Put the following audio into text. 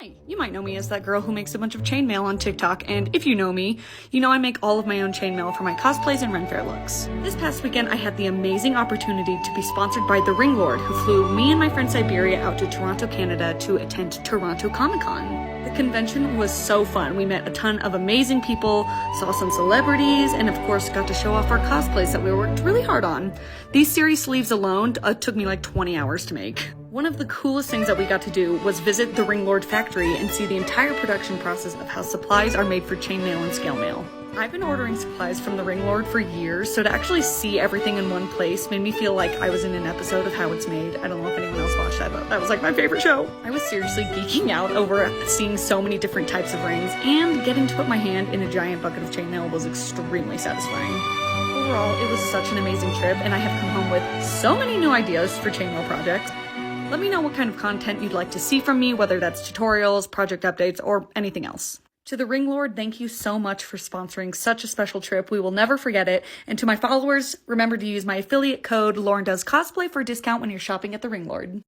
Hi, you might know me as that girl who makes a bunch of chainmail on TikTok, and if you know me, you know I make all of my own chainmail for my cosplays and Ren Fair looks. This past weekend, I had the amazing opportunity to be sponsored by TheRingLord, who flew me and my friend Siberia out to Toronto, Canada to attend Toronto Comic Con. The convention was so fun. We met a ton of amazing people, saw some celebrities, and of course got to show off our cosplays that we worked really hard on. These series sleeves alone took me like 20 hours to make. One of the coolest things that we got to do was visit the TRL Factory and see the entire production process of how supplies are made for chainmail and scale mail. I've been ordering supplies from the TheRingLord for years, so to actually see everything in one place made me feel like I was in an episode of How It's Made. I don't know if anyone else watched that, but that was like my favorite show. I was seriously geeking out over seeing so many different types of rings, and getting to put my hand in a giant bucket of chainmail was extremely satisfying. Overall, it was such an amazing trip, and I have come home with so many new ideas for chainmail projects. Let me know what kind of content you'd like to see from me, whether that's tutorials, project updates, or anything else. To the TheRingLord, thank you so much for sponsoring such a special trip. We will never forget it. And to my followers, remember to use my affiliate code LaurenDoesCosplay for a discount when you're shopping at the TheRingLord.